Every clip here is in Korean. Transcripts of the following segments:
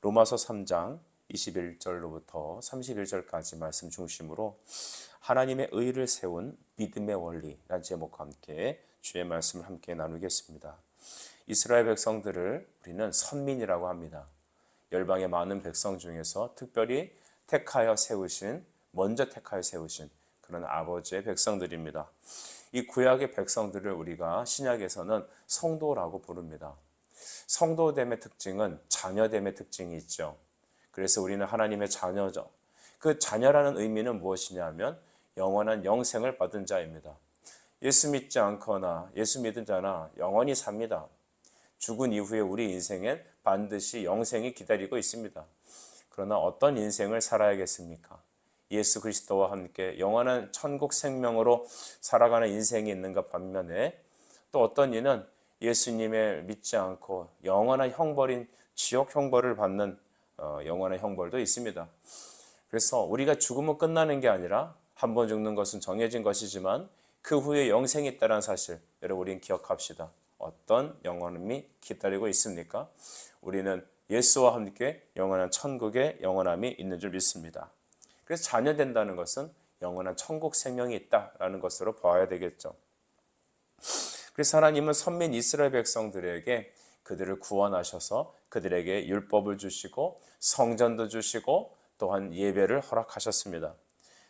로마서 3장 21절로부터 31절까지 말씀 중심으로 하나님의 의를 세운 믿음의 원리라는 제목과 함께 주의 말씀을 함께 나누겠습니다. 이스라엘 백성들을 우리는 선민이라고 합니다. 열방의 많은 백성 중에서 특별히 먼저 택하여 세우신 그런 아버지의 백성들입니다. 이 구약의 백성들을 우리가 신약에서는 성도라고 부릅니다. 성도됨의 특징은 자녀됨의 특징이 있죠. 그래서 우리는 하나님의 자녀죠. 그 자녀라는 의미는 무엇이냐 하면 영원한 영생을 받은 자입니다. 예수 믿지 않거나 예수 믿은 자나 영원히 삽니다. 죽은 이후에 우리 인생엔 반드시 영생이 기다리고 있습니다. 그러나 어떤 인생을 살아야겠습니까? 예수 그리스도와 함께 영원한 천국 생명으로 살아가는 인생이 있는가 반면에 또 어떤 이는 예수님을 믿지 않고 영원한 형벌인 지옥 형벌을 받는 영원한 형벌도 있습니다. 그래서 우리가 죽으면 끝나는 게 아니라 한 번 죽는 것은 정해진 것이지만 그 후에 영생이 있다는 사실 여러분 우리는 기억합시다. 어떤 영원함이 기다리고 있습니까? 우리는 예수와 함께 영원한 천국의 영원함이 있는 줄 믿습니다. 그래서 자녀 된다는 것은 영원한 천국 생명이 있다라는 것으로 봐야 되겠죠. 그래서 하나님은 선민 이스라엘 백성들에게 그들을 구원하셔서 그들에게 율법을 주시고 성전도 주시고 또한 예배를 허락하셨습니다.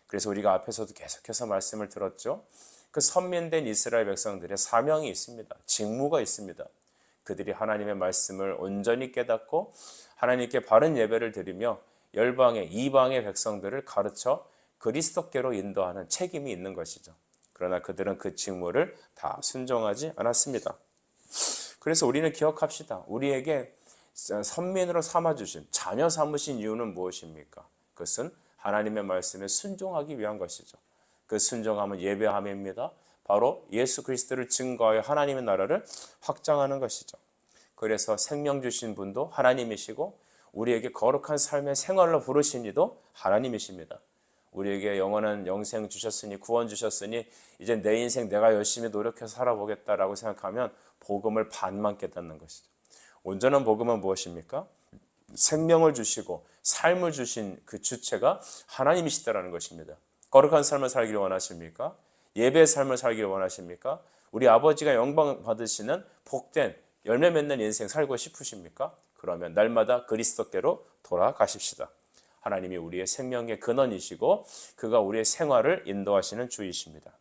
그래서 우리가 앞에서도 계속해서 말씀을 들었죠. 그 선민된 이스라엘 백성들의 사명이 있습니다. 직무가 있습니다. 그들이 하나님의 말씀을 온전히 깨닫고 하나님께 바른 예배를 드리며 열방의 이방의 백성들을 가르쳐 그리스도께로 인도하는 책임이 있는 것이죠. 그러나 그들은 그 직무를 다 순종하지 않았습니다. 그래서 우리는 기억합시다. 우리에게 선민으로 삼아주신 자녀 삼으신 이유는 무엇입니까? 그것은 하나님의 말씀에 순종하기 위한 것이죠. 그 순종함은 예배함입니다. 바로 예수 그리스도를 증거하여 하나님의 나라를 확장하는 것이죠. 그래서 생명 주신 분도 하나님이시고 우리에게 거룩한 삶의 생활로 부르신 이도 하나님이십니다. 우리에게 영원한 영생 주셨으니 구원 주셨으니 이제 내 인생 내가 열심히 노력해서 살아보겠다라고 생각하면 복음을 반만 깨닫는 것이죠. 온전한 복음은 무엇입니까? 생명을 주시고 삶을 주신 그 주체가 하나님이시다라는 것입니다. 거룩한 삶을 살기를 원하십니까? 예배의 삶을 살기를 원하십니까? 우리 아버지가 영광 받으시는 복된 열매 맺는 인생 살고 싶으십니까? 그러면 날마다 그리스도께로 돌아가십시다. 하나님이 우리의 생명의 근원이시고 그가 우리의 생활을 인도하시는 주이십니다.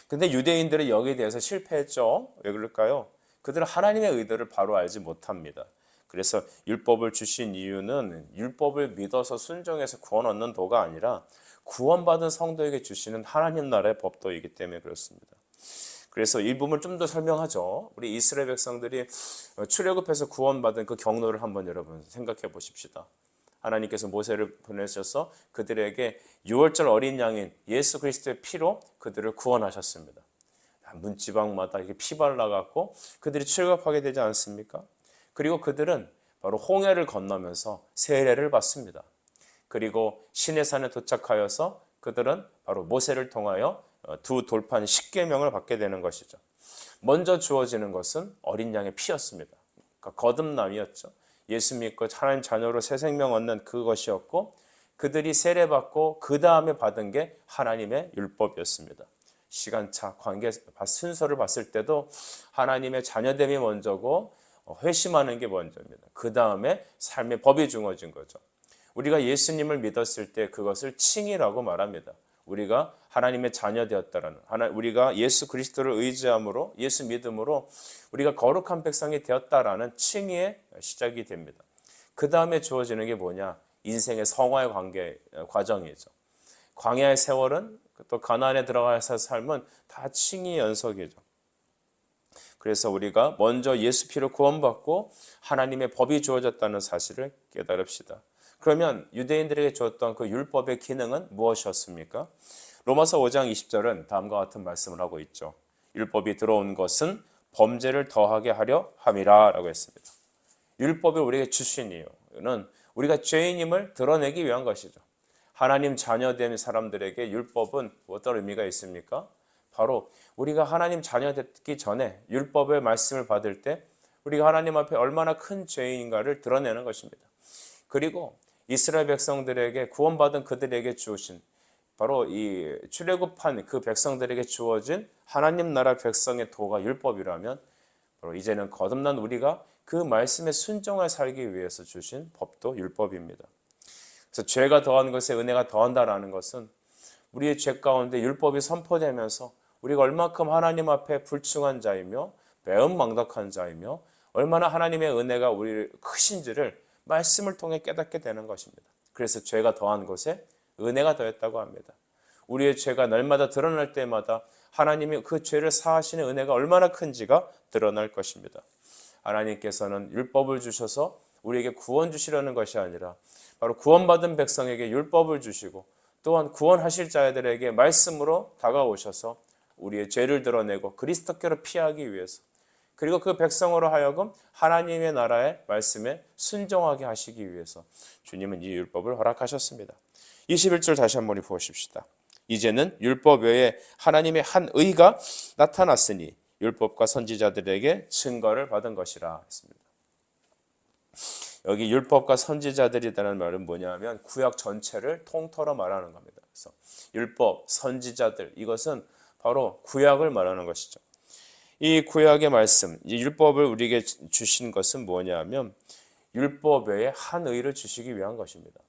근데 유대인들은 여기에 대해서 실패했죠. 왜 그럴까요? 그들은 하나님의 의도를 바로 알지 못합니다. 그래서 율법을 주신 이유는 율법을 믿어서 순종해서 구원 얻는 도가 아니라 구원받은 성도에게 주시는 하나님 나라의 법도이기 때문에 그렇습니다. 그래서 이 부분을 좀 더 설명하죠. 우리 이스라엘 백성들이 출애굽해서 구원받은 그 경로를 한번 여러분 생각해 보십시다. 하나님께서 모세를 보내셔서 그들에게 유월절 어린 양인 예수 그리스도의 피로 그들을 구원하셨습니다. 문지방마다 이렇게 피 발라갖고 그들이 출애굽하게 되지 않습니까? 그리고 그들은 바로 홍해를 건너면서 세례를 받습니다. 그리고 시내산에 도착하여서 그들은 바로 모세를 통하여 두 돌판 십계명을 받게 되는 것이죠. 먼저 주어지는 것은 어린 양의 피였습니다. 그러니까 거듭남이었죠. 예수 믿고 하나님 자녀로 새 생명 얻는 그것이었고 그들이 세례받고 그 다음에 받은 게 하나님의 율법이었습니다. 시간차 관계 순서를 봤을 때도 하나님의 자녀됨이 먼저고 회심하는 게 먼저입니다. 그 다음에 삶의 법이 주어진 거죠. 우리가 예수님을 믿었을 때 그것을 칭이라고 말합니다. 우리가 하나님의 자녀 되었다라는 우리가 예수 그리스도를 의지함으로 예수 믿음으로 우리가 거룩한 백성이 되었다라는 칭의의 시작이 됩니다. 그 다음에 주어지는 게 뭐냐? 인생의 성화의 과정이죠. 광야의 세월은 또 가나안에 들어가서 삶은 다 칭의 연속이죠. 그래서 우리가 먼저 예수 피로 구원받고 하나님의 법이 주어졌다는 사실을 깨달읍시다. 그러면 유대인들에게 주었던 그 율법의 기능은 무엇이었습니까? 로마서 5장 20절은 다음과 같은 말씀을 하고 있죠. 율법이 들어온 것은 범죄를 더하게 하려 함이라 라고 했습니다. 율법을 우리에게 주신 이유는 우리가 죄인임을 드러내기 위한 것이죠. 하나님 자녀된 사람들에게 율법은 어떤 의미가 있습니까? 바로 우리가 하나님 자녀 됐기 전에 율법의 말씀을 받을 때 우리가 하나님 앞에 얼마나 큰 죄인인가를 드러내는 것입니다. 그리고 이스라엘 백성들에게 구원받은 그들에게 주어진 바로 이 출애굽한 그 백성들에게 주어진 하나님 나라 백성의 도가 율법이라면 바로 이제는 거듭난 우리가 그 말씀에 순종하여 살기 위해서 주신 법도 율법입니다. 그래서 죄가 더한 것에 은혜가 더한다라는 것은 우리의 죄 가운데 율법이 선포되면서 우리가 얼마큼 하나님 앞에 불충한 자이며 배은망덕한 자이며 얼마나 하나님의 은혜가 우리 크신지를 말씀을 통해 깨닫게 되는 것입니다. 그래서 죄가 더한 곳에 은혜가 더했다고 합니다. 우리의 죄가 날마다 드러날 때마다 하나님이 그 죄를 사하시는 은혜가 얼마나 큰지가 드러날 것입니다. 하나님께서는 율법을 주셔서 우리에게 구원 주시려는 것이 아니라 바로 구원받은 백성에게 율법을 주시고 또한 구원하실 자들에게 말씀으로 다가오셔서 우리의 죄를 드러내고 그리스도께로 피하기 위해서 그리고 그 백성으로 하여금 하나님의 나라의 말씀에 순종하게 하시기 위해서 주님은 이 율법을 허락하셨습니다. 21절 다시 한번 보십시다. 이제는 율법 외에 하나님의 한 의가 나타났으니 율법과 선지자들에게 증거를 받은 것이라 했습니다. 여기 율법과 선지자들이라는 말은 뭐냐면 구약 전체를 통틀어 말하는 겁니다. 그래서 율법, 선지자들 이것은 바로 구약을 말하는 것이죠. 이 구약의 말씀, 이 율법을 우리에게 주신 것은 뭐냐면 율법 외에 한 의를 주시기 위한 것입니다.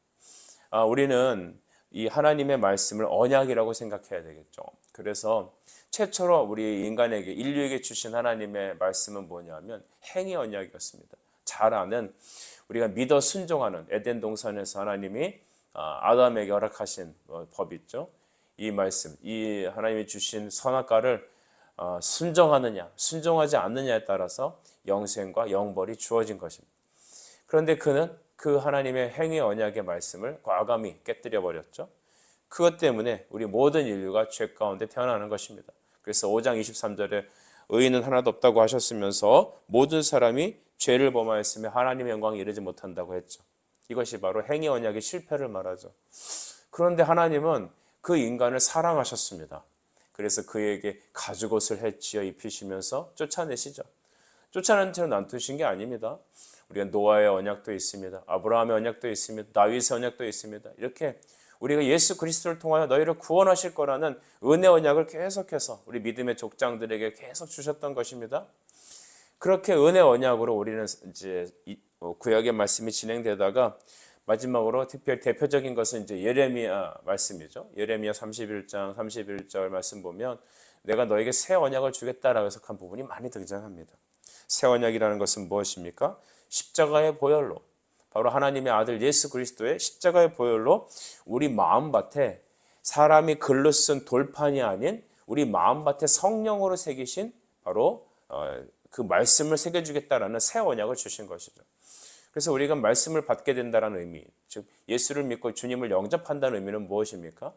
우리는 이 하나님의 말씀을 언약이라고 생각해야 되겠죠. 그래서 최초로 우리 인간에게 인류에게 주신 하나님의 말씀은 뭐냐면 행위 언약이었습니다. 잘 아는 우리가 믿어 순종하는 에덴 동산에서 하나님이 아담에게 허락하신 법이 있죠. 이 말씀, 이 하나님이 주신 선악과를 순종하느냐 순종하지 않느냐에 따라서 영생과 영벌이 주어진 것입니다. 그런데 그는 그 하나님의 행위 언약의 말씀을 과감히 깨뜨려 버렸죠. 그것 때문에 우리 모든 인류가 죄 가운데 태어나는 것입니다. 그래서 5장 23절에 의인은 하나도 없다고 하셨으면서 모든 사람이 죄를 범하였으며 하나님의 영광에 이르지 못한다고 했죠. 이것이 바로 행위 언약의 실패를 말하죠. 그런데 하나님은 그 인간을 사랑하셨습니다. 그래서 그에게 가죽옷을 해치어 입히시면서 쫓아내시죠. 쫓아낸 채로 놔두신 게 아닙니다. 우리가 노아의 언약도 있습니다. 아브라함의 언약도 있습니다. 다윗의 언약도 있습니다. 이렇게 우리가 예수 그리스도를 통하여 너희를 구원하실 거라는 은혜 언약을 계속해서 우리 믿음의 족장들에게 계속 주셨던 것입니다. 그렇게 은혜 언약으로 우리는 이제 구약의 말씀이 진행되다가 마지막으로 특별 대표적인 것은 이제 예레미야 말씀이죠. 예레미야 31장 31절 말씀 보면 내가 너에게 새 언약을 주겠다라고 해석한 부분이 많이 등장합니다. 새 언약이라는 것은 무엇입니까? 십자가의 보혈로 바로 하나님의 아들 예수 그리스도의 십자가의 보혈로 우리 마음밭에 사람이 글로 쓴 돌판이 아닌 우리 마음밭에 성령으로 새기신 바로 그 말씀을 새겨주겠다라는 새 언약을 주신 것이죠. 그래서 우리가 말씀을 받게 된다는 의미, 즉 예수를 믿고 주님을 영접한다는 의미는 무엇입니까?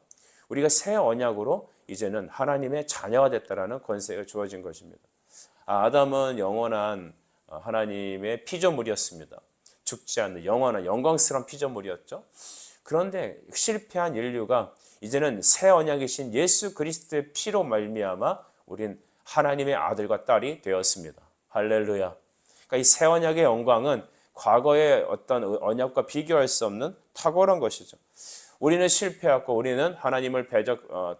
우리가 새 언약으로 이제는 하나님의 자녀가 됐다라는 권세가 주어진 것입니다. 아담은 영원한 하나님의 피조물이었습니다. 죽지 않는 영원한 영광스러운 피조물이었죠. 그런데 실패한 인류가 이제는 새 언약이신 예수 그리스도의 피로 말미암아 우린 하나님의 아들과 딸이 되었습니다. 할렐루야. 그러니까 이 새 언약의 영광은 과거의 어떤 언약과 비교할 수 없는 탁월한 것이죠. 우리는 실패하고 우리는 하나님을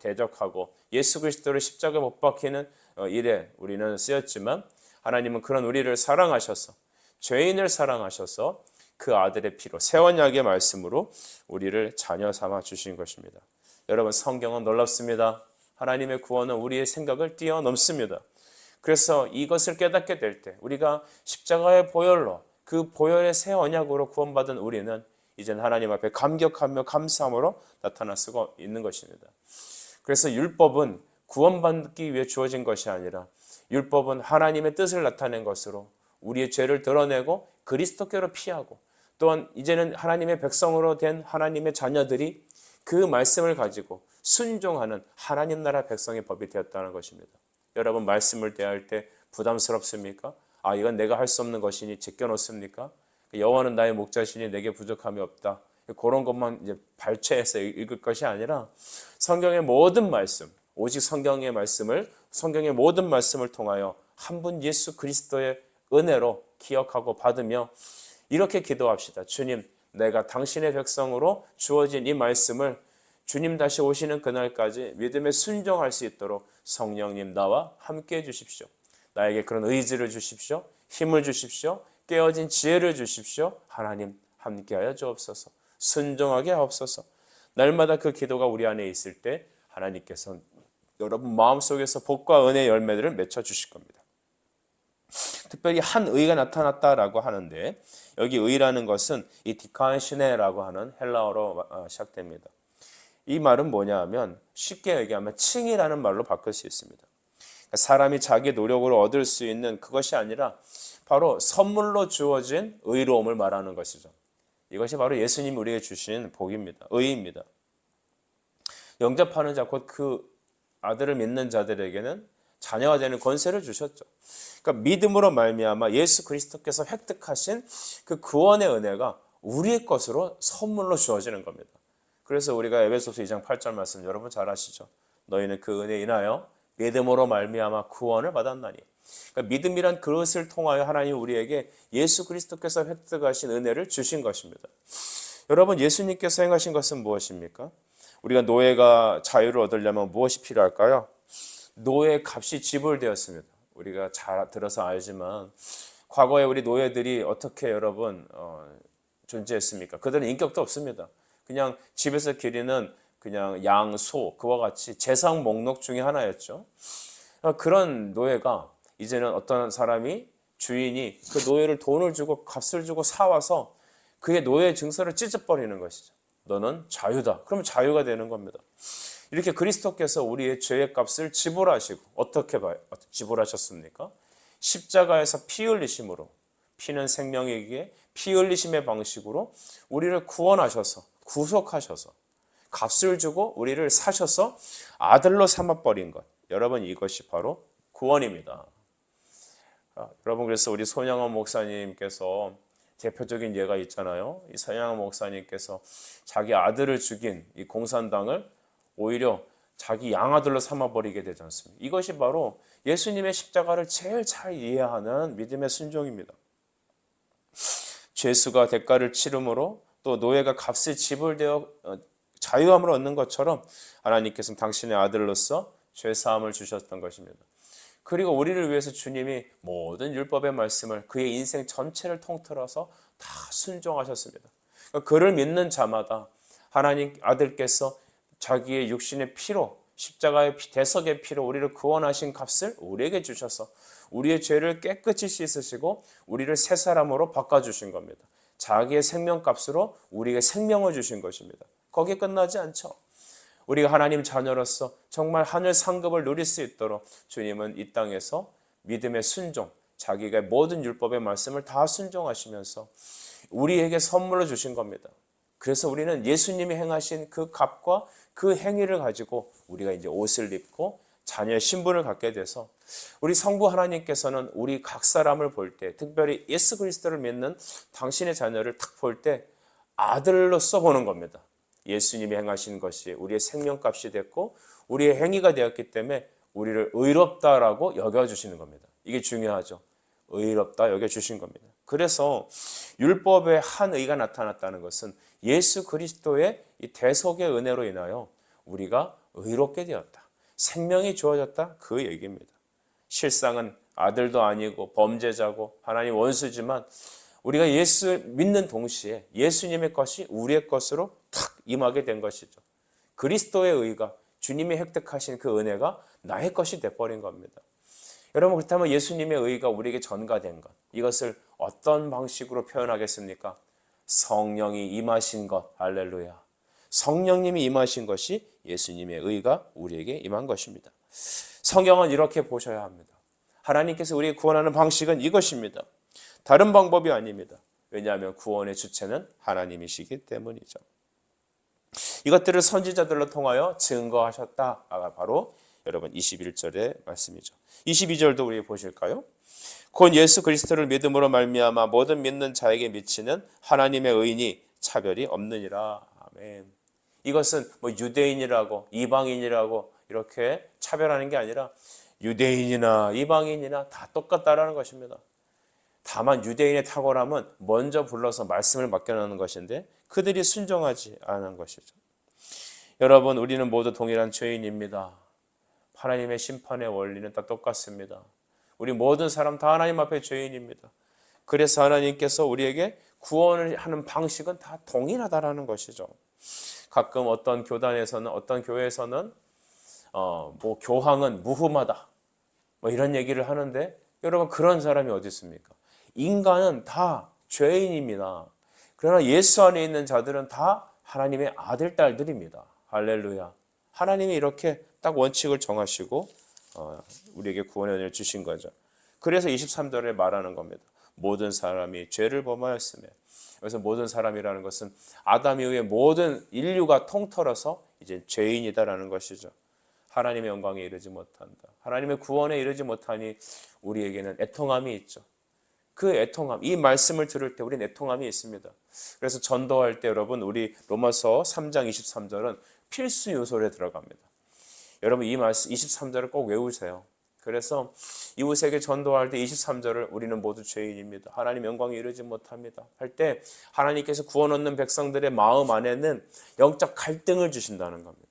대적하고 예수 그리스도를 십자가에 못 박히는 일에 우리는 쓰였지만 하나님은 그런 우리를 사랑하셔서 죄인을 사랑하셔서 그 아들의 피로 새 언약의 말씀으로 우리를 자녀 삼아 주신 것입니다. 여러분 성경은 놀랍습니다. 하나님의 구원은 우리의 생각을 뛰어넘습니다. 그래서 이것을 깨닫게 될 때 우리가 십자가의 보혈로 그 보혈의 새 언약으로 구원받은 우리는 이제는 하나님 앞에 감격하며 감사함으로 나타날 수가 있는 것입니다. 그래서 율법은 구원받기 위해 주어진 것이 아니라 율법은 하나님의 뜻을 나타낸 것으로 우리의 죄를 드러내고 그리스도께로 피하고 또한 이제는 하나님의 백성으로 된 하나님의 자녀들이 그 말씀을 가지고 순종하는 하나님 나라 백성의 법이 되었다는 것입니다. 여러분 말씀을 대할 때 부담스럽습니까? 이건 내가 할 수 없는 것이니 제껴놓습니까? 여호와는 나의 목자시니 내게 부족함이 없다. 그런 것만 이제 발췌해서 읽을 것이 아니라 성경의 모든 말씀, 오직 성경의 모든 말씀을 통하여 한 분 예수 그리스도의 은혜로 기억하고 받으며 이렇게 기도합시다. 주님, 내가 당신의 백성으로 주어진 이 말씀을 주님 다시 오시는 그날까지 믿음에 순종할 수 있도록 성령님 나와 함께 해주십시오. 나에게 그런 의지를 주십시오. 힘을 주십시오. 깨어진 지혜를 주십시오. 하나님 함께하여 주옵소서. 순종하게 하옵소서. 날마다 그 기도가 우리 안에 있을 때 하나님께서 여러분 마음속에서 복과 은혜의 열매들을 맺혀 주실 겁니다. 특별히 한 의가 나타났다라고 하는데 여기 의라는 것은 이 디카시네라고 하는 헬라어로 시작됩니다. 이 말은 뭐냐 하면 쉽게 얘기하면 칭이라는 말로 바꿀 수 있습니다. 사람이 자기 노력으로 얻을 수 있는 그것이 아니라 바로 선물로 주어진 의로움을 말하는 것이죠. 이것이 바로 예수님이 우리에게 주신 복입니다. 의입니다. 영접하는 자 곧 그 아들을 믿는 자들에게는 자녀가 되는 권세를 주셨죠. 그러니까 믿음으로 말미암아 예수 그리스도께서 획득하신 그 구원의 은혜가 우리의 것으로 선물로 주어지는 겁니다. 그래서 우리가 에베소서 2장 8절 말씀 여러분 잘 아시죠? 너희는 그 은혜에 인하여 믿음으로 말미암아 구원을 받았나니. 그러니까 믿음이란 그것을 통하여 하나님 우리에게 예수 그리스도께서 획득하신 은혜를 주신 것입니다. 여러분 예수님께서 행하신 것은 무엇입니까? 우리가 노예가 자유를 얻으려면 무엇이 필요할까요? 노예 값이 지불되었습니다. 우리가 잘 들어서 알지만 과거에 우리 노예들이 어떻게 여러분 존재했습니까? 그들은 인격도 없습니다. 그냥 집에서 기르는 그냥 양, 소 그와 같이 재상 목록 중에 하나였죠. 그런 노예가 이제는 어떤 사람이 주인이 그 노예를 돈을 주고 값을 주고 사와서 그의 노예 증서를 찢어버리는 것이죠. 너는 자유다. 그러면 자유가 되는 겁니다. 이렇게 그리스도께서 우리의 죄의 값을 지불하시고 어떻게 지불하셨습니까? 십자가에서 피 흘리심으로 피는 생명이기에 피 흘리심의 방식으로 우리를 구원하셔서 구속하셔서 값을 주고 우리를 사셔서 아들로 삼아버린 것. 여러분 이것이 바로 구원입니다. 여러분 그래서 우리 손양원 목사님께서 대표적인 예가 있잖아요. 이 손양원 목사님께서 자기 아들을 죽인 이 공산당을 오히려 자기 양아들로 삼아버리게 되지 않습니까? 이것이 바로 예수님의 십자가를 제일 잘 이해하는 믿음의 순종입니다. 죄수가 대가를 치름으로 또 노예가 값을 지불되어 자유함을 얻는 것처럼 하나님께서는 당신의 아들로서 죄사함을 주셨던 것입니다. 그리고 우리를 위해서 주님이 모든 율법의 말씀을 그의 인생 전체를 통틀어서 다 순종하셨습니다. 그러니까 그를 믿는 자마다 하나님 아들께서 자기의 육신의 피로 십자가의 대속의 피로 우리를 구원하신 값을 우리에게 주셔서 우리의 죄를 깨끗이 씻으시고 우리를 새 사람으로 바꿔주신 겁니다. 자기의 생명값으로 우리에게 생명을 주신 것입니다. 거기에 끝나지 않죠. 우리가 하나님 자녀로서 정말 하늘 상급을 누릴 수 있도록 주님은 이 땅에서 믿음의 순종, 자기가 모든 율법의 말씀을 다 순종하시면서 우리에게 선물로 주신 겁니다. 그래서 우리는 예수님이 행하신 그 값과 그 행위를 가지고 우리가 이제 옷을 입고 자녀의 신분을 갖게 돼서 우리 성부 하나님께서는 우리 각 사람을 볼 때 특별히 예수 그리스도를 믿는 당신의 자녀를 딱 볼 때 아들로서 보는 겁니다. 예수님이 행하신 것이 우리의 생명값이 됐고 우리의 행위가 되었기 때문에 우리를 의롭다라고 여겨주시는 겁니다. 이게 중요하죠. 의롭다 여겨주신 겁니다. 그래서 율법의 한 의가 나타났다는 것은 예수 그리스도의 이 대속의 은혜로 인하여 우리가 의롭게 되었다. 생명이 주어졌다. 그 얘기입니다. 실상은 아들도 아니고 범죄자고 하나님 원수지만 우리가 예수 믿는 동시에 예수님의 것이 우리의 것으로 탁 임하게 된 것이죠. 그리스도의 의가 주님이 획득하신 그 은혜가 나의 것이 돼버린 겁니다. 여러분 그렇다면 예수님의 의가 우리에게 전가된 것 이것을 어떤 방식으로 표현하겠습니까? 성령이 임하신 것. 할렐루야. 성령님이 임하신 것이 예수님의 의가 우리에게 임한 것입니다. 성경은 이렇게 보셔야 합니다. 하나님께서 우리를 구원하는 방식은 이것입니다. 다른 방법이 아닙니다. 왜냐하면 구원의 주체는 하나님이시기 때문이죠. 이것들을 선지자들로 통하여 증거하셨다가 바로 여러분 21절의 말씀이죠. 22절도 우리 보실까요? 곧 예수 그리스도를 믿음으로 말미암아 모든 믿는 자에게 미치는 하나님의 의인이 차별이 없느니라. 아멘. 이것은 뭐 유대인이라고 이방인이라고 이렇게 차별하는 게 아니라 유대인이나 이방인이나 다 똑같다라는 것입니다. 다만 유대인의 탁월함은 먼저 불러서 말씀을 맡겨놓는 것인데 그들이 순종하지 않은 것이죠. 여러분, 우리는 모두 동일한 죄인입니다. 하나님의 심판의 원리는 다 똑같습니다. 우리 모든 사람 다 하나님 앞에 죄인입니다. 그래서 하나님께서 우리에게 구원을 하는 방식은 다 동일하다라는 것이죠. 가끔 어떤 교단에서는, 어떤 교회에서는 뭐 교황은 무흠하다 뭐 이런 얘기를 하는데, 여러분, 그런 사람이 어디 있습니까? 인간은 다 죄인입니다. 그러나 예수 안에 있는 자들은 다 하나님의 아들, 딸들입니다. 할렐루야. 하나님이 이렇게 딱 원칙을 정하시고 우리에게 구원의 은혜를 주신 거죠. 그래서 23절에 말하는 겁니다. 모든 사람이 죄를 범하였으며, 그래서 모든 사람이라는 것은 아담 이후에 모든 인류가 통틀어서 이제 죄인이다라는 것이죠. 하나님의 영광에 이르지 못한다. 하나님의 구원에 이르지 못하니 우리에게는 애통함이 있죠. 그 애통함, 이 말씀을 들을 때 우리는 애통함이 있습니다. 그래서 전도할 때 여러분, 우리 로마서 3장 23절은 필수 요소에 들어갑니다. 여러분, 이 말씀 23절을 꼭 외우세요. 그래서 이웃에게 전도할 때 23절을 우리는 모두 죄인입니다. 하나님 영광에 이르지 못합니다 할 때 하나님께서 구원 얻는 백성들의 마음 안에는 영적 갈등을 주신다는 겁니다.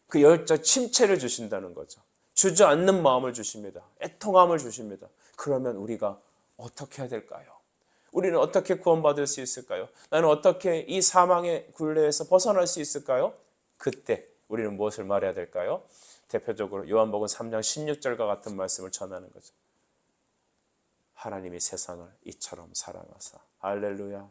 그 영적 침체를 주신다는 거죠. 주저앉는 마음을 주십니다. 애통함을 주십니다. 그러면 우리가 어떻게 해야 될까요? 우리는 어떻게 구원받을 수 있을까요? 나는 어떻게 이 사망의 굴레에서 벗어날 수 있을까요? 그때 우리는 무엇을 말해야 될까요? 대표적으로 요한복음 3장 16절과 같은 말씀을 전하는 거죠. 하나님이 세상을 이처럼 사랑하사. 할렐루야.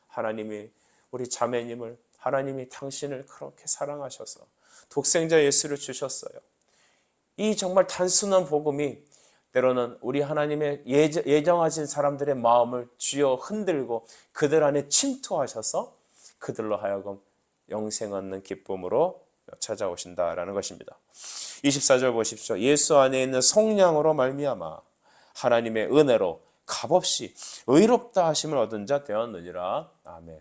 하나님이 우리 자매님을, 하나님이 당신을 그렇게 사랑하셔서 독생자 예수를 주셨어요. 이 정말 단순한 복음이 때로는 우리 하나님의 예정하신 사람들의 마음을 쥐어 흔들고 그들 안에 침투하셔서 그들로 하여금 영생 얻는 기쁨으로 찾아오신다라는 것입니다. 24절 보십시오. 예수 안에 있는 성령으로 말미암아 하나님의 은혜로 값없이 의롭다 하심을 얻은 자 되었느니라. 아멘.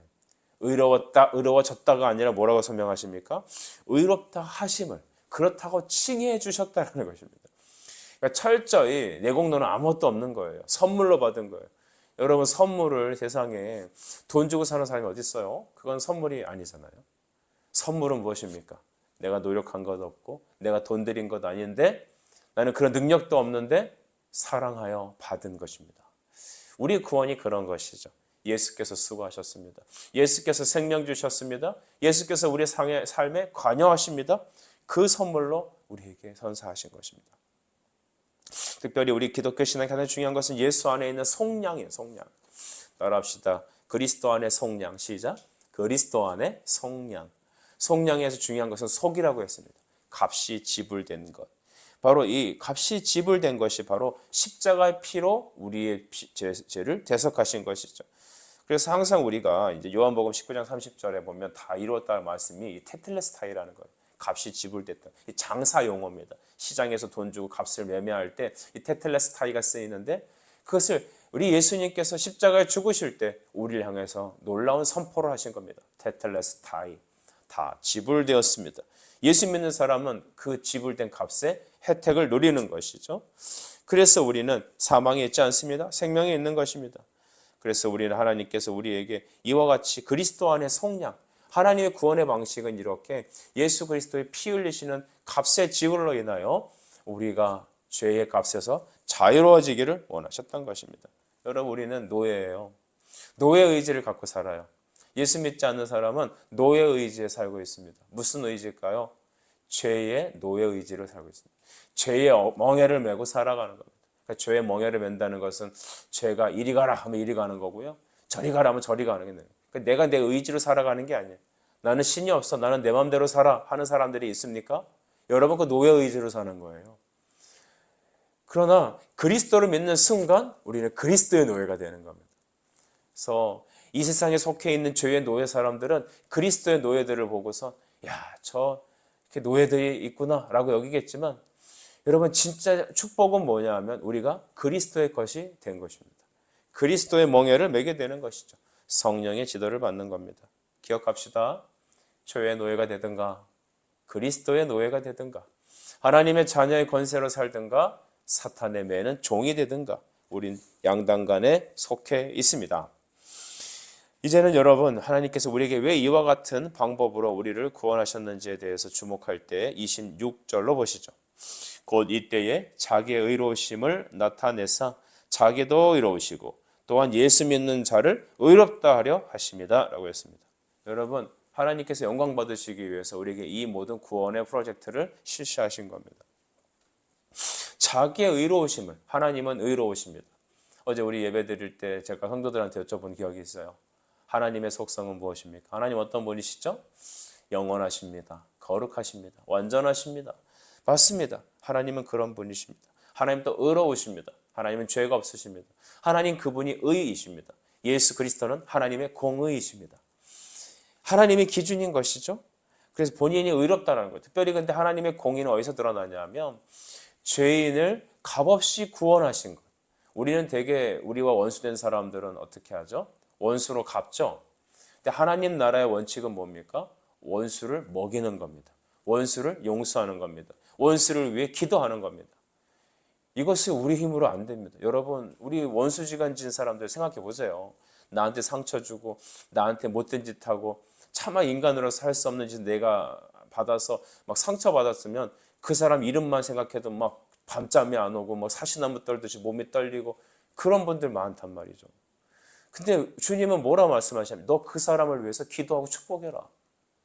의로워졌다가 아니라 뭐라고 설명하십니까? 의롭다 하심을, 그렇다고 칭해 주셨다는 것입니다. 그러니까 철저히 내공로는 아무것도 없는 거예요. 선물로 받은 거예요. 여러분, 선물을 세상에 돈 주고 사는 사람이 어디 있어요? 그건 선물이 아니잖아요. 선물은 무엇입니까? 내가 노력한 것도 없고 내가 돈 들인 것 아닌데 나는 그런 능력도 없는데 사랑하여 받은 것입니다. 우리 구원이 그런 것이죠. 예수께서 수고하셨습니다. 예수께서 생명 주셨습니다. 예수께서 우리 삶에 관여하십니다. 그 선물로 우리에게 선사하신 것입니다. 특별히 우리 기독교 신앙에 가장 중요한 것은 예수 안에 있는 속량이에요. 속량. 따라합시다. 그리스도 안에 속량. 시작. 그리스도 안에 속량. 속량에서 중요한 것은 속이라고 했습니다. 값이 지불된 것. 바로 이 값이 지불된 것이 바로 십자가의 피로 우리의 죄를 대속하신 것이죠. 그래서 항상 우리가 이제 요한복음 19장 30절에 보면 다 이루었다는 말씀이 이 테텔레스타이라는 거예요. 값이 지불됐다. 이 장사 용어입니다. 시장에서 돈 주고 값을 매매할 때 이 테텔레스타이가 쓰이는데, 그것을 우리 예수님께서 십자가에 죽으실 때 우리를 향해서 놀라운 선포를 하신 겁니다. 테텔레스타이. 다 지불되었습니다. 예수 믿는 사람은 그 지불된 값의 혜택을 누리는 것이죠. 그래서 우리는 사망에 있지 않습니다. 생명에 있는 것입니다. 그래서 우리는 하나님께서 우리에게 이와 같이 그리스도 안에 속량, 하나님의 구원의 방식은 이렇게 예수 그리스도의 피 흘리시는 값의 지불로 인하여 우리가 죄의 값에서 자유로워지기를 원하셨던 것입니다. 여러분, 우리는 노예예요. 노예 의지를 갖고 살아요. 예수 믿지 않는 사람은 노예 의지에 살고 있습니다. 무슨 의지일까요? 죄의 노예 의지로 살고 있습니다. 죄의 멍에를 메고 살아가는 겁니다. 그러니까 죄의 멍에를 맨다는 것은 죄가 이리 가라 하면 이리 가는 거고요. 저리 가라 하면 저리 가는 거예요. 그러니까 내가 내 의지로 살아가는 게 아니에요. 나는 신이 없어. 나는 내 마음대로 살아 하는 사람들이 있습니까? 여러분, 그 노예 의지로 사는 거예요. 그러나 그리스도를 믿는 순간 우리는 그리스도의 노예가 되는 겁니다. 그래서 이 세상에 속해 있는 죄의 노예 사람들은 그리스도의 노예들을 보고서 저 이렇게 노예들이 있구나 라고 여기겠지만, 여러분, 진짜 축복은 뭐냐 하면 우리가 그리스도의 것이 된 것입니다. 그리스도의 멍에를 매게 되는 것이죠. 성령의 지도를 받는 겁니다. 기억합시다. 죄의 노예가 되든가 그리스도의 노예가 되든가 하나님의 자녀의 권세로 살든가 사탄의 매는 종이 되든가 우린 양단간에 속해 있습니다. 이제는 여러분, 하나님께서 우리에게 왜 이와 같은 방법으로 우리를 구원하셨는지에 대해서 주목할 때 26절로 보시죠. 곧 이때에 자기의 의로우심을 나타내사 자기도 의로우시고 또한 예수 믿는 자를 의롭다 하려 하십니다 라고 했습니다. 여러분, 하나님께서 영광 받으시기 위해서 우리에게 이 모든 구원의 프로젝트를 실시하신 겁니다. 자기의 의로우심을, 하나님은 의로우십니다. 어제 우리 예배 드릴 때 제가 성도들한테 여쭤본 기억이 있어요. 하나님의 속성은 무엇입니까? 하나님 어떤 분이시죠? 영원하십니다. 거룩하십니다. 완전하십니다. 맞습니다. 하나님은 그런 분이십니다. 하나님 또 의로우십니다. 하나님은 죄가 없으십니다. 하나님 그분이 의이십니다. 예수 그리스도는 하나님의 공의이십니다. 하나님이 기준인 것이죠. 그래서 본인이 의롭다는 거예요. 특별히 근데 하나님의 공의는 어디서 드러나냐면 죄인을 값없이 구원하신 것. 우리는 되게 우리와 원수된 사람들은 어떻게 하죠? 원수로 갚죠. 근데 하나님 나라의 원칙은 뭡니까? 원수를 먹이는 겁니다. 원수를 용서하는 겁니다. 원수를 위해 기도하는 겁니다. 이것이 우리 힘으로 안 됩니다. 여러분, 우리 원수지간 진 사람들 생각해 보세요. 나한테 상처 주고 나한테 못된 짓 하고 차마 인간으로서 할 수 없는 짓 내가 받아서 막 상처 받았으면 그 사람 이름만 생각해도 막 밤잠이 안 오고 막 사시나무 떨듯이 몸이 떨리고 그런 분들 많단 말이죠. 근데 주님은 뭐라 말씀하시냐면 너 그 사람을 위해서 기도하고 축복해라.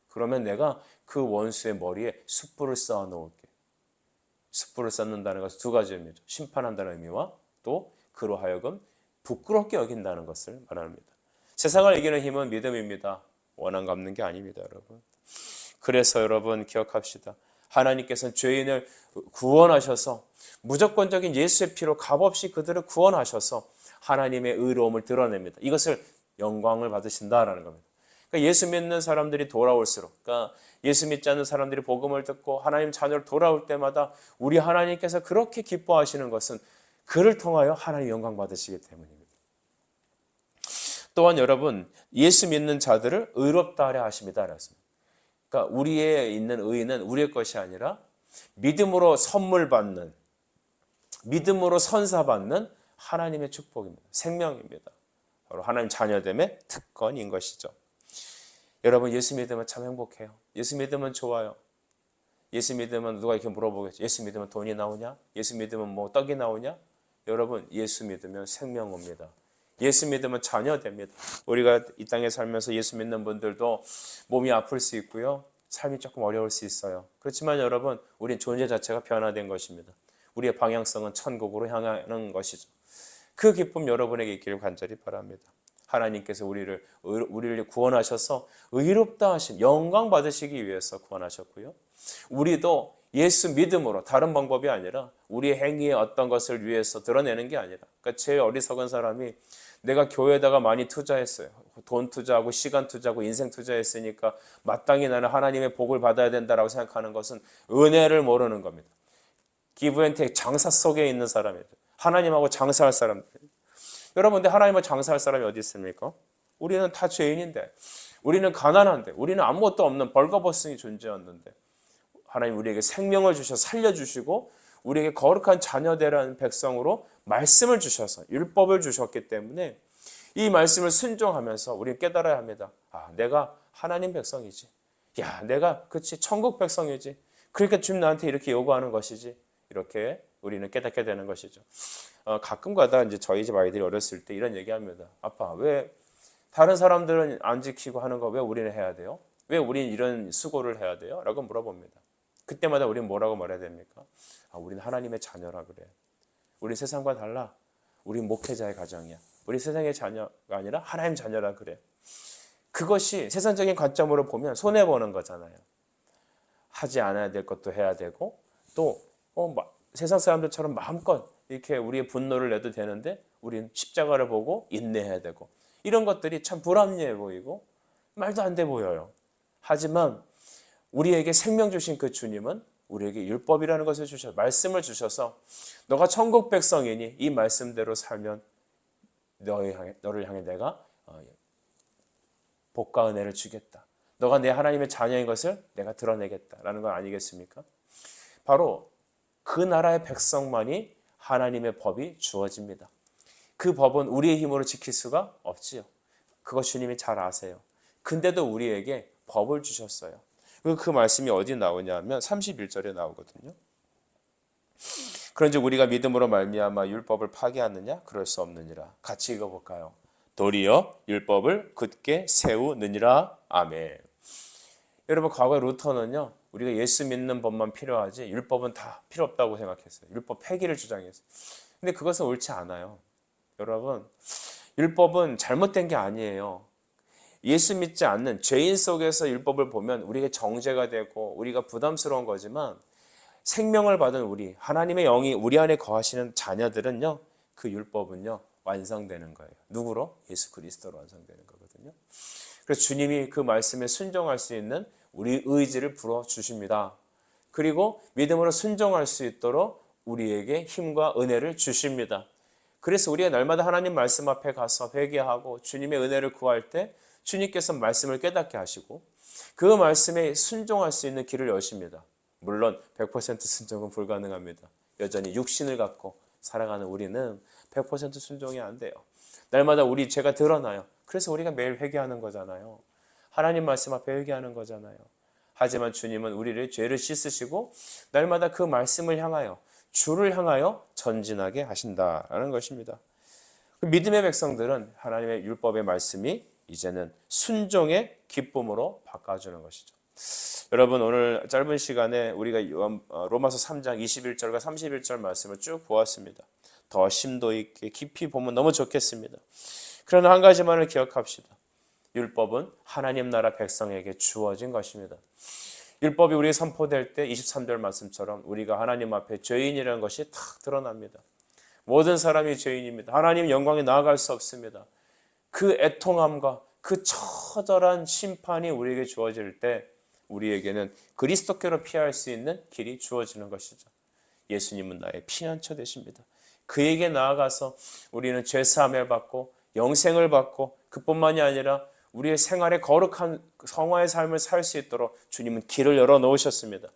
그러면 내가 그 원수의 머리에 숯불을 쌓아 놓을게. 숯불을 쌓는다는 것은 두 가지 의미죠. 심판한다는 의미와 또 그로 하여금 부끄럽게 여긴다는 것을 말합니다. 세상을 이기는 힘은 믿음입니다. 원한 갚는 게 아닙니다, 여러분. 그래서 여러분 기억합시다. 하나님께서는 죄인을 구원하셔서 무조건적인 예수의 피로 값없이 그들을 구원하셔서 하나님의 의로움을 드러냅니다. 이것을 영광을 받으신다라는 겁니다. 그러니까 예수 믿는 사람들이 돌아올수록, 그러니까 예수 믿지 않는 사람들이 복음을 듣고 하나님 자녀로 돌아올 때마다 우리 하나님께서 그렇게 기뻐하시는 것은 그를 통하여 하나님 영광 받으시기 때문입니다. 또한 여러분, 예수 믿는 자들을 의롭다 하려 하십니다. 그러니까 우리에 있는 의는 우리의 것이 아니라 믿음으로 선물 받는, 믿음으로 선사받는 하나님의 축복입니다. 생명입니다. 바로 하나님 자녀됨의 특권인 것이죠. 여러분, 예수 믿으면 참 행복해요. 예수 믿으면 좋아요. 예수 믿으면 누가 이렇게 물어보겠죠. 예수 믿으면 돈이 나오냐? 예수 믿으면 뭐 떡이 나오냐? 여러분, 예수 믿으면 생명 옵니다. 예수 믿으면 자녀 됩니다. 우리가 이 땅에 살면서 예수 믿는 분들도 몸이 아플 수 있고요. 삶이 조금 어려울 수 있어요. 그렇지만 여러분, 우리 존재 자체가 변화된 것입니다. 우리의 방향성은 천국으로 향하는 것이죠. 그 기쁨 여러분에게 있기를 간절히 바랍니다. 하나님께서 우리를 구원하셔서 의롭다 하신 영광 받으시기 위해서 구원하셨고요. 우리도 예수 믿음으로 다른 방법이 아니라 우리의 행위의 어떤 것을 위해서 드러내는 게 아니라, 그러니까 제일 어리석은 사람이 내가 교회에다가 많이 투자했어요. 돈 투자하고 시간 투자하고 인생 투자했으니까 마땅히 나는 하나님의 복을 받아야 된다라고 생각하는 것은 은혜를 모르는 겁니다. 기브앤테이크 장사 속에 있는 사람이죠. 하나님하고 장사할 사람들. 여러분, 근데 하나님하고 장사할 사람이 어디 있습니까? 우리는 다 죄인인데, 우리는 가난한데, 우리는 아무것도 없는 벌거벗은이 존재였는데 하나님 우리에게 생명을 주셔서 살려주시고 우리에게 거룩한 자녀되라는 백성으로 말씀을 주셔서 율법을 주셨기 때문에 이 말씀을 순종하면서 우리는 깨달아야 합니다. 아, 내가 하나님 백성이지. 야, 내가 그치 천국 백성이지. 그러니까 주님 나한테 이렇게 요구하는 것이지. 이렇게 우리는 깨닫게 되는 것이죠. 가끔가다 이제 저희 집 아이들이 어렸을 때 이런 얘기합니다. 아빠, 왜 다른 사람들은 안 지키고 하는 거 왜 우리는 해야 돼요? 왜 우리는 이런 수고를 해야 돼요? 라고 물어봅니다. 그때마다 우리는 뭐라고 말해야 됩니까? 아, 우리는 하나님의 자녀라 그래. 우리 세상과 달라. 우리 목회자의 가정이야. 우리 세상의 자녀가 아니라 하나님 자녀라 그래. 그것이 세상적인 관점으로 보면 손해보는 거잖아요. 하지 않아야 될 것도 해야 되고 또 세상 사람들처럼 마음껏 이렇게 우리의 분노를 내도 되는데 우리는 십자가를 보고 인내해야 되고 이런 것들이 참 불합리해 보이고 말도 안 돼 보여요. 하지만 우리에게 생명 주신 그 주님은 우리에게 율법이라는 것을 주셔서 말씀을 주셔서 너가 천국 백성이니 이 말씀대로 살면 너를 향해 내가 복과 은혜를 주겠다. 너가 내 하나님의 자녀인 것을 내가 드러내겠다라는 건 아니겠습니까? 바로 그 나라의 백성만이 하나님의 법이 주어집니다. 그 법은 우리의 힘으로 지킬 수가 없지요. 그거 주님이 잘 아세요. 근데도 우리에게 법을 주셨어요. 그 말씀이 어디 나오냐면 31절에 나오거든요. 그런즉 우리가 믿음으로 말미암아 율법을 파기하느냐? 그럴 수 없느니라. 같이 읽어볼까요? 도리어 율법을 굳게 세우느니라. 아멘. 여러분, 과거 루터는요, 우리가 예수 믿는 법만 필요하지 율법은 다 필요 없다고 생각했어요. 율법 폐기를 주장했어요. 근데 그것은 옳지 않아요. 여러분, 율법은 잘못된 게 아니에요. 예수 믿지 않는 죄인 속에서 율법을 보면 우리에게 정죄가 되고 우리가 부담스러운 거지만, 생명을 받은 우리, 하나님의 영이 우리 안에 거하시는 자녀들은요, 그 율법은요 완성되는 거예요. 누구로? 예수 그리스도로 완성되는 거거든요. 그래서 주님이 그 말씀에 순종할 수 있는 우리 의지를 불어주십니다. 그리고 믿음으로 순종할 수 있도록 우리에게 힘과 은혜를 주십니다. 그래서 우리가 날마다 하나님 말씀 앞에 가서 회개하고 주님의 은혜를 구할 때 주님께서 말씀을 깨닫게 하시고 그 말씀에 순종할 수 있는 길을 여십니다. 물론 100% 순종은 불가능합니다. 여전히 육신을 갖고 살아가는 우리는 100% 순종이 안 돼요. 날마다 우리 죄가 드러나요. 그래서 우리가 매일 회개하는 거잖아요. 하나님 말씀 앞에 회개하는 거잖아요. 하지만 주님은 우리를 죄를 씻으시고 날마다 그 말씀을 향하여, 주를 향하여 전진하게 하신다라는 것입니다. 믿음의 백성들은 하나님의 율법의 말씀이 이제는 순종의 기쁨으로 바꿔주는 것이죠. 여러분, 오늘 짧은 시간에 우리가 로마서 3장 21절과 31절 말씀을 쭉 보았습니다. 더 심도 있게 깊이 보면 너무 좋겠습니다. 그러나 한 가지만을 기억합시다. 율법은 하나님 나라 백성에게 주어진 것입니다. 율법이 우리에게 선포될 때 23절 말씀처럼 우리가 하나님 앞에 죄인이라는 것이 탁 드러납니다. 모든 사람이 죄인입니다. 하나님 영광에 나아갈 수 없습니다. 그 애통함과 그 처절한 심판이 우리에게 주어질 때 우리에게는 그리스도께로 피할 수 있는 길이 주어지는 것이죠. 예수님은 나의 피난처 되십니다. 그에게 나아가서 우리는 죄사함을 받고 영생을 받고 그뿐만이 아니라 우리의 생활에 거룩한 성화의 삶을 살 수 있도록 주님은 길을 열어놓으셨습니다.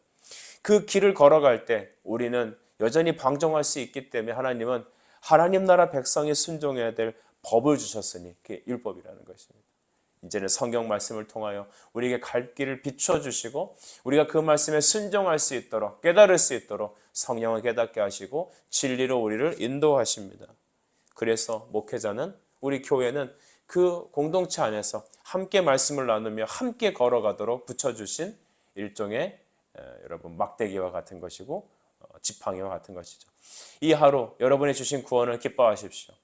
그 길을 걸어갈 때 우리는 여전히 방종할 수 있기 때문에 하나님은 하나님 나라 백성이 순종해야 될 법을 주셨으니 그게 율법이라는 것입니다. 이제는 성경 말씀을 통하여 우리에게 갈 길을 비춰주시고 우리가 그 말씀에 순종할 수 있도록, 깨달을 수 있도록 성령을 깨닫게 하시고 진리로 우리를 인도하십니다. 그래서 목회자는, 우리 교회는 그 공동체 안에서 함께 말씀을 나누며 함께 걸어가도록 붙여주신 일종의 여러분 막대기와 같은 것이고 지팡이와 같은 것이죠. 이 하루 여러분이 주신 구원을 기뻐하십시오.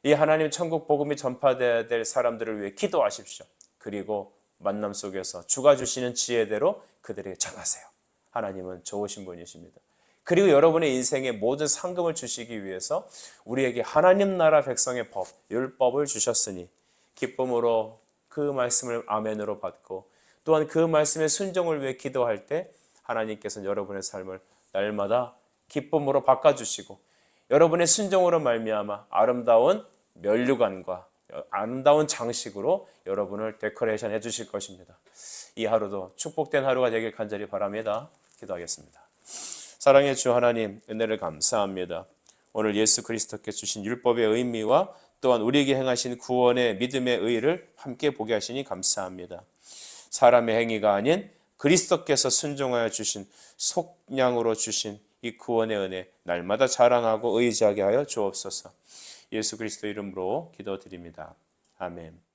이 하나님 천국 복음이 전파되어야 될 사람들을 위해 기도하십시오. 그리고 만남 속에서 주가 주시는 지혜대로 그들에게 전하세요. 하나님은 좋으신 분이십니다. 그리고 여러분의 인생에 모든 상급을 주시기 위해서 우리에게 하나님 나라 백성의 법, 율법을 주셨으니 기쁨으로 그 말씀을 아멘으로 받고 또한 그 말씀의 순종을 위해 기도할 때 하나님께서는 여러분의 삶을 날마다 기쁨으로 바꿔주시고 여러분의 순종으로 말미암아 아름다운 면류관과 아름다운 장식으로 여러분을 데코레이션 해주실 것입니다. 이 하루도 축복된 하루가 되길 간절히 바랍니다. 기도하겠습니다. 사랑의 주 하나님, 은혜를 감사합니다. 오늘 예수 그리스도께 주신 율법의 의미와 또한 우리에게 행하신 구원의 믿음의 의를 함께 보게 하시니 감사합니다. 사람의 행위가 아닌 그리스도께서 순종하여 주신 속량으로 주신 이 구원의 은혜 날마다 자랑하고 의지하게 하여 주옵소서. 예수 그리스도 이름으로 기도드립니다. 아멘.